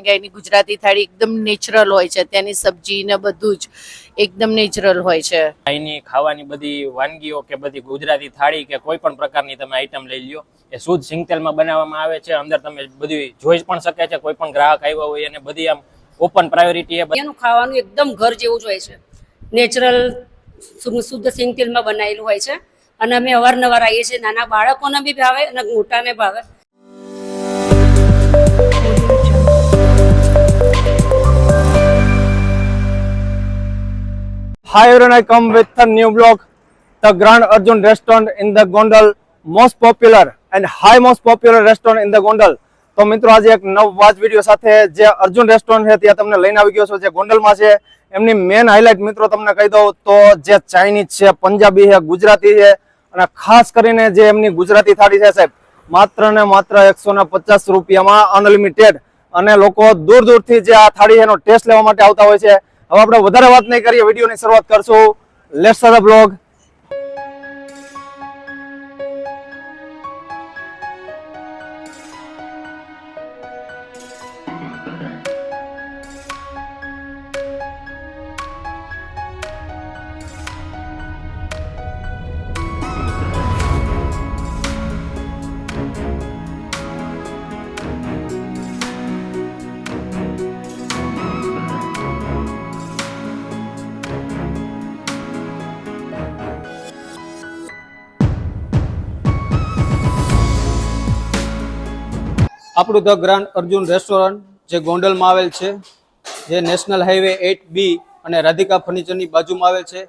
કે એની ગુજરાતી થાળી એકદમ નેચરલ હોય છે, ત્યાંની સબ્જી ને બધું જ એકદમ નેચરલ હોય છે. અહીંની ખાવાની બધી વાનગીઓ કે બધી ગુજરાતી થાળી કે કોઈ પણ પ્રકારની તમે આઈટમ લઈ લ્યો એ શુદ્ધ સિંગતેલમાં બનાવવામાં આવે છે. અંદર તમે બધી જોઈ પણ શકે છે, કોઈ પણ ગ્રાહક આવ્યા હોય અને બધી આમ ઓપન પ્રાયોરિટી એનું ખાવાનું એકદમ ઘર જેવું જ હોય છે. નેચરલ શુદ્ધ સિંગતેલમાં બનાવેલું હોય છે અને અમે અવારનવાર આવીએ છીએ. નાના બાળકોને બી ભાવે અને મોટાને ભાવે. Hi everyone, I come with a new vlog. The Grand Arjun restaurant in the Gondal, most popular and most popular restaurant in the Gondal. તો મિત્રો આજે એક નવા જ વિડીયો સાથે જે અર્જુન રેસ્ટોરન્ટ છે ત્યાં તમને લઈને આવી ગયો છું, જે ગોંડલમાં છે. એમની મેન હાઇલાઇટ મિત્રો તમને કહી દઉં તો જે ચાઇનીઝ છે, પંજાબી છે, ગુજરાતી છે અને ખાસ કરીને જે એમની ગુજરાતી થાળી છે સાહેબ, માત્ર ને માત્ર 150 રૂપિયામાં અનલિમિટેડ. અને લોકો દૂર દૂરથી જે આ થાળી એનો ટેસ્ટ લેવા માટે આવતા હોય છે. હવે આપણે વધારે વાત નહીં કરીએ, વિડીયોની શરૂઆત કરશું. Let's start the blog. આપણું ધ ગ્રાન્ડ અર્જુન રેસ્ટોરન્ટ જે ગોંડલમાં આવેલ છે, જે નેશનલ હાઈવે 8B અને રાધિકા ફર્નિચરની બાજુમાં આવેલ છે.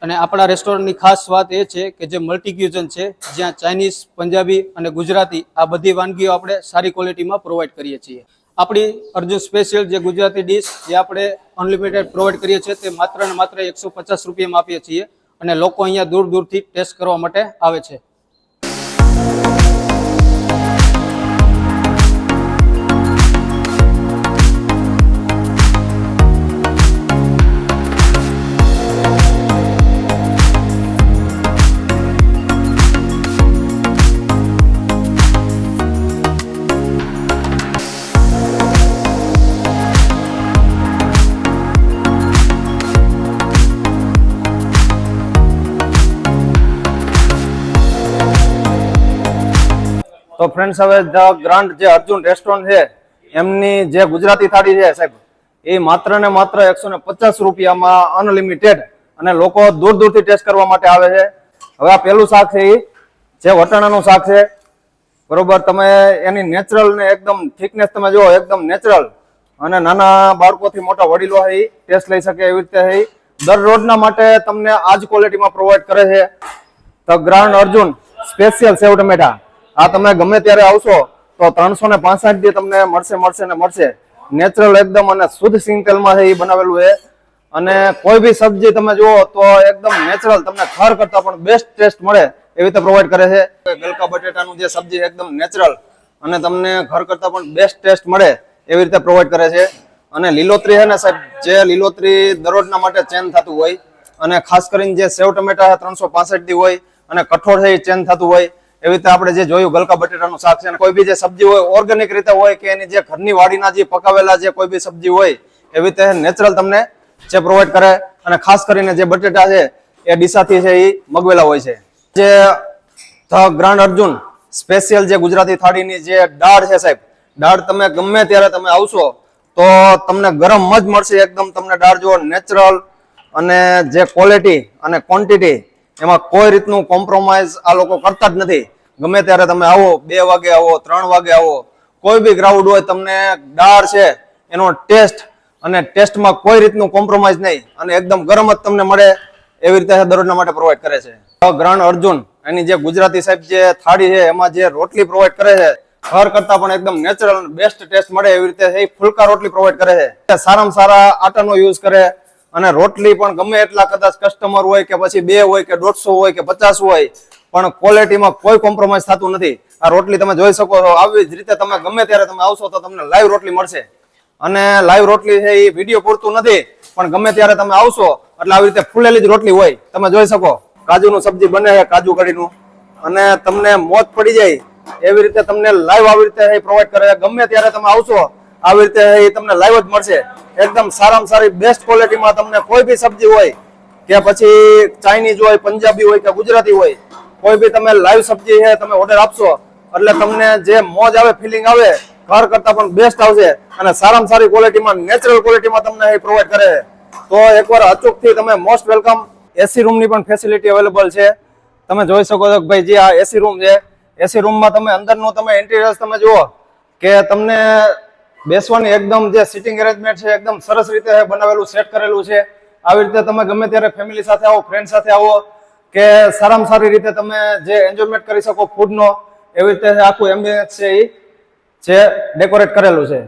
અને આપણા રેસ્ટોરન્ટની ખાસ વાત એ છે કે જે મલ્ટી ક્યુઝન છે, જ્યાં ચાઇનીઝ, પંજાબી અને ગુજરાતી આ બધી વાનગીઓ આપણે સારી ક્વોલિટીમાં પ્રોવાઈડ કરીએ છીએ. આપણી અર્જુન સ્પેશિયલ જે ગુજરાતી ડીશ જે આપણે અનલિમિટેડ પ્રોવાઈડ કરીએ છીએ તે માત્ર ને માત્ર 150 રૂપિયામાં આપીએ છીએ અને લોકો અહીંયા દૂર દૂરથી ટેસ્ટ કરવા માટે આવે છે. તો ફ્રેન્ડ્સ, હવે ધ ગ્રાન્ડ જે અર્જુન રેસ્ટોરન્ટ છે એમની જે ગુજરાતી થાળી છે સાહેબ, એ માત્ર ને માત્ર 150 રૂપિયામાં અનલિમિટેડ અને લોકો દૂર દૂરથી ટેસ્ટ કરવા માટે આવે છે. હવે આ પેલું શાક છે એ જે વટાણાનું શાક છે, બરોબર. તમે એની નેચરલ ને એકદમ થિકનેસ તમે જુઓ, એકદમ નેચરલ. અને નાના બાળકોથી મોટા વડીલો છે એ ટેસ્ટ લઈ શકે એવી રીતે છે. દરરોજના માટે તમને આ જ ક્વોલિટીમાં પ્રોવાઈડ કરે છે ધ ગ્રાન્ડ અર્જુન સ્પેશિયલ સેવ ટમેટા. આ તમે ગમે ત્યારે આવશો તો 365 થી તમને મળશે. નેચરલ એકદમ અને શુદ્ધ સિંગતેલમાં છે એ બનાવેલું છે. અને કોઈ બી સબ્જી તમે જુઓ તો એકદમ નેચરલ, તમને ઘર કરતા પણ બેસ્ટ ટેસ્ટ મળે એવી રીતે પ્રોવાઈડ કરે છે. ગલકા બટેટાનું જે સબ્જી એકદમ નેચરલ અને તમને ઘર કરતા પણ બેસ્ટ ટેસ્ટ મળે એવી રીતે પ્રોવાઈડ કરે છે. અને લીલોતરી છે ને સાહેબ, જે લીલોતરી દરરોજના માટે ચેન્જ થતું હોય, અને ખાસ કરીને જે સેવ ટમેટા 365 દી હોય અને કઠોળ છે એ ચેન્જ થતું હોય. એવી રીતે આપણે જે જોયું ગલકા બટેટાનું શાક છે, અને કોઈ બી જે સબ્જી હોય ઓર્ગેનિક રીતે હોય કે એની જે ઘરની વાડીના જે પકાવેલા જે કોઈ બી સબ્જી હોય એવી રીતે નેચરલ તમને જે પ્રોવાઈડ કરે. અને ખાસ કરીને જે બટેટા છે એ ડીસાથી છે એ મગવેલા હોય છે. જે ધ ગ્રાન્ડ અર્જુન સ્પેશિયલ જે ગુજરાતી થાળીની જે દાળ છે સાહેબ, દાળ તમે ગમે ત્યારે તમે આવશો તો તમને ગરમ જ મળશે. એકદમ તમને દાળ જો નેચરલ અને જે ક્વોલિટી અને ક્વોન્ટિટી એમાં કોઈ રીતનું કોમ્પ્રોમાઇઝ આ લોકો કરતા જ નથી. ગમે ત્યારે તમે આવો, 2 વાગે આવો, 3 વાગે આવો, કોઈ બી ક્રાઉડ હોય, તમને દાળ છે એનો ટેસ્ટ અને ટેસ્ટમાં કોઈ રીતનું કોમ્પ્રોમાઇઝ નહીં અને એકદમ ગરમ જ તમને મળે એવી રીતે દરરોજના માટે પ્રોવાઈડ કરે છે. ગ્રાન્ડ અર્જુન એની જે ગુજરાતી સાહેબ જે થાળી છે એમાં જે રોટલી પ્રોવાઈડ કરે છે, ઘર કરતા પણ એકદમ નેચરલ બેસ્ટ ટેસ્ટ મળે એવી રીતે એ ફુલકા રોટલી પ્રોવાઈડ કરે છે. સારામાં સારા આટાનો યુઝ કરે અને રોટલી પણ ગમે એટલા કદાચ કસ્ટમર હોય કે પછી 2 હોય કે 150 હોય કે 50 હોય, પણ ક્વોલિટીમાં કોઈ કોમ્પ્રોમાઇઝ થતું નથી. આ રોટલી તમે જોઈ શકો છો. આવી જ રીતે તમે ગમે ત્યારે તમે આવશો તો તમને લાઈવ રોટલી મળશે. અને લાઈવ રોટલી છે એ વિડીયો પૂરતું નથી, પણ ગમે ત્યારે તમે આવશો એટલે આવી રીતે ફૂલેલી જ રોટલી હોય. તમે જોઈ શકો કાજુનું સબ્જી બને છે, કાજુ કઢીનું, અને તમને મોજ પડી જાય એવી રીતે તમને લાઈવ આવી રીતે પ્રોવાઈડ કરે. ગમે ત્યારે તમે આવશો આવી રીતે એ તમને લાઈવ જ મળશે. એકદમ સારામાં સારી બેસ્ટ ક્વોલિટીમાં તમને કોઈ બી સબ્જી હોય કે પછી ચાઇનીઝ હોય, પંજાબી હોય કે ગુજરાતી હોય, કોઈ બી તમે લાઈવ સબ્જી છે તમે ઓર્ડર આપશો એટલે તમને જે મોજ આવે, ફિલિંગ આવે, ઘર કરતા પણ બેસ્ટ આવશે અને સારામાં સારી ક્વોલિટીમાં, નેચરલ ક્વોલિટીમાં તમને એ પ્રોવાઈડ કરે છે. તો એકવાર અચૂકથી તમે મોસ્ટ વેલકમ. એસી રૂમની પણ ફેસિલિટી અવેલેબલ છે. તમે જોઈ શકો છો કે ભાઈ જે આ એસી રૂમ છે, એસી રૂમમાં તમે અંદરનું તમે ઇન્ટિરિયર તમે જુઓ કે તમને બેસવાની એકદમ જે સિટિંગ અરેન્જમેન્ટ છે એકદમ સરસ રીતે બનાવેલું, સેટ કરેલું છે. આવી રીતે તમે ગમે ત્યારે ફેમિલી સાથે આવો, ફ્રેન્ડ સાથે આવો કે સારામાં સારી રીતે તમે જે એન્જોયમેન્ટ કરી શકો ફૂડનો, એવી રીતે આખું એમ્બિયન્સ છે એ જે ડેકોરેટ કરેલું છે.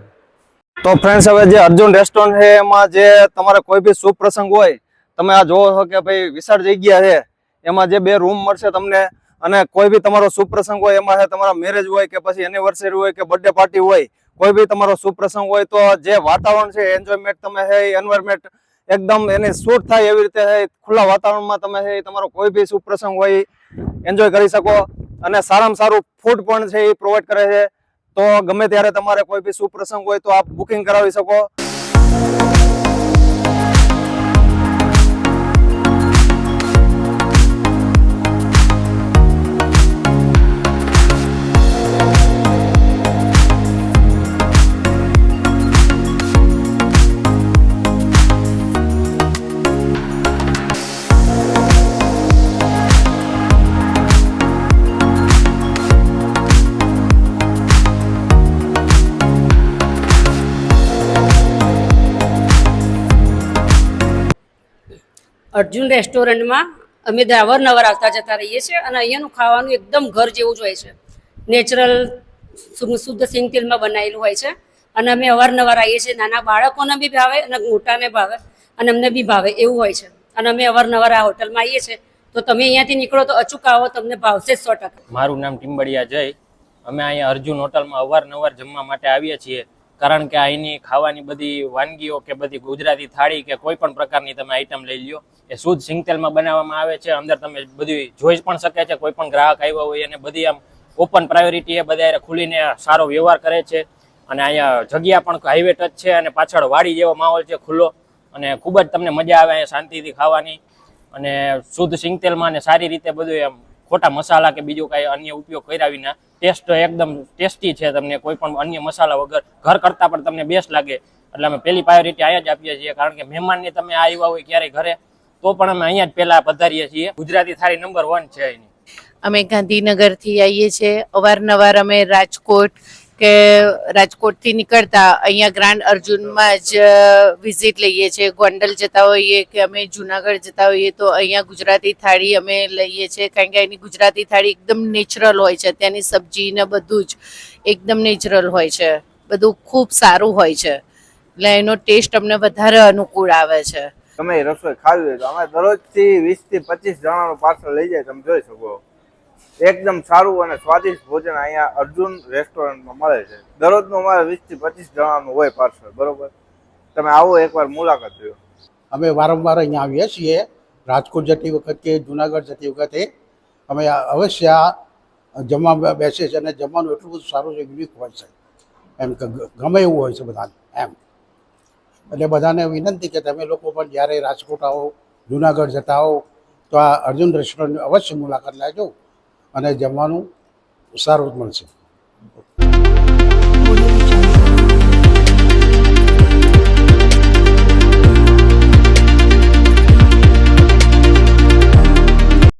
તો ફ્રેન્ડ્સ, હવે જે અર્જુન રેસ્ટોરન્ટ છે એમાં જે તમારે કોઈ બી શુભ પ્રસંગ હોય, તમે આ જોવો છો કે ભાઈ વિશાળ જગ્યા છે, એમાં જે 2 રૂમ મળશે તમને. અને કોઈ બી તમારો શુભ પ્રસંગ હોય, એમાં છે તમારા મેરેજ હોય કે પછી એનિવર્સરી હોય કે બર્થડે પાર્ટી હોય, કોઈ બી તમારો શુભ પ્રસંગ હોય તો જે વાતાવરણ છે, એન્જોયમેન્ટ તમે છે એન્વાયરમેન્ટ એકદમ એને શૂટ થાય એવી રીતે છે ખુલ્લા વાતાવરણમાં તમે છે તમારો કોઈ બી શુભ પ્રસંગ હોય એન્જોય કરી શકો. અને સારામાં સારું ફૂડ પણ છે એ પ્રોવાઈડ કરે છે. તો ગમે ત્યારે તમારે કોઈ બી શુભ પ્રસંગ હોય તો આપ બુકિંગ કરાવી શકો. અર્જુન રેસ્ટોરન્ટમાં અમે અવારનવાર આવતા જતા રહીએ છીએ અને અહીંયાનું ખાવાનું એકદમ ઘર જેવું જ હોય છે. નેચરલ શુદ્ધ સિંગ તેલમાં બનાવેલું હોય છે અને અમે અવારનવાર આવીએ છીએ. નાના બાળકોને બી ભાવે અને મોટાને ભાવે અને અમને બી ભાવે એવું હોય છે. અને અમે અવારનવાર આ હોટલમાં આવીએ છીએ. તો તમે અહીંયાથી નીકળો તો અચૂક આવો, તમને ભાવશે 100%. મારું નામ ટીમ્બડિયા જય. અમે અહીંયા અર્જુન હોટલમાં અવારનવાર જમવા માટે આવીએ છીએ, કારણ કે અહીંની ખાવાની બધી વાનગીઓ કે બધી ગુજરાતી થાળી કે કોઈ પણ પ્રકારની તમે આઈટમ લઈ લ્યો એ શુદ્ધ સિંગતેલમાં બનાવવામાં આવે છે. અંદર તમે બધી જોઈ પણ શકે છે, કોઈ પણ ગ્રાહક આવ્યા હોય અને બધી આમ ઓપન પ્રાયોરિટી એ બધા ખુલીને સારો વ્યવહાર કરે છે. અને અહીંયા જગ્યા પણ હાઈવે ટચ છે અને પાછળ વાડી જેવો માહોલ છે ખુલ્લો, અને ખૂબ જ તમને મજા આવે અહીંયા શાંતિથી ખાવાની. અને શુદ્ધ સિંગતેલમાં અને સારી રીતે બધું એમ ખોટા મસાલા કે બીજું કાંઈ અન્ય ઉપયોગ કર્યા વિના ટેસ્ટ એકદમ ટેસ્ટી છે. તમને કોઈ પણ અન્ય મસાલા વગર ઘર કરતાં પણ તમને બેસ્ટ લાગે. એટલે અમે પહેલી પ્રાયોરિટી અહીંયા જ આપીએ છીએ, કારણ કે મહેમાનને તમે આવ્યા હોય ક્યારેય ઘરે તો પણ અમે અહીંયા જ પહેલા પધારીએ છીએ. ગુજરાતી થાળી નંબર 1 છે અહીંની. અમે ગાંધીનગરથી આવીએ છીએ. અવારનવાર અમે રાજકોટથી નીકળતા અહીંયા ગ્રાન્ડ અર્જુનમાં જ વિઝિટ લઈએ છીએ. ગોંડલ જતા હોઈએ કે અમે જુનાગઢ જતા હોઈએ તો અહીંયા ગુજરાતી થાળી અમે લઈએ છીએ, કારણ કે અહીંની ગુજરાતી થાળી એકદમ નેચરલ હોય છે. ત્યાંની સબ્જી ને બધું જ એકદમ નેચરલ હોય છે, બધું ખૂબ સારું હોય છે. એટલે એનો ટેસ્ટ અમને વધારે અનુકૂળ આવે છે. તમે રસોઈ ખાવી હોય તો અમે દરરોજથી 20 થી 25 જણાનું પાર્સલ લઈ જાય. તમે જોઈ શકો એકદમ સારું અને સ્વાદિષ્ટ ભોજન અહીંયા અર્જુન રેસ્ટોરન્ટમાં મળે છે. દરરોજનું અમારે 20 થી 25 જણાનું હોય પાર્સલ. બરોબર, તમે આવો એકવાર મુલાકાત લ્યો. અમે વારંવાર અહીંયા આવીએ છીએ. રાજકોટ જતી વખતે, જુનાગઢ જતી વખતે અમે અવશ્ય જમવા બેસીએ છીએ અને જમવાનું એટલું બધું સારું છે, યુનિક હોય છે, એમ કે ગમે એવું હોય છે બધાને એમ. એટલે બધાને વિનંતી કે તમે લોકો પણ જ્યારે રાજકોટ આવો, જુનાગઢ જતા આવો તો આ અર્જુન રેસ્ટોરન્ટની અવશ્ય મુલાકાત લેજો અને જમવાનું સારું જ મળશે.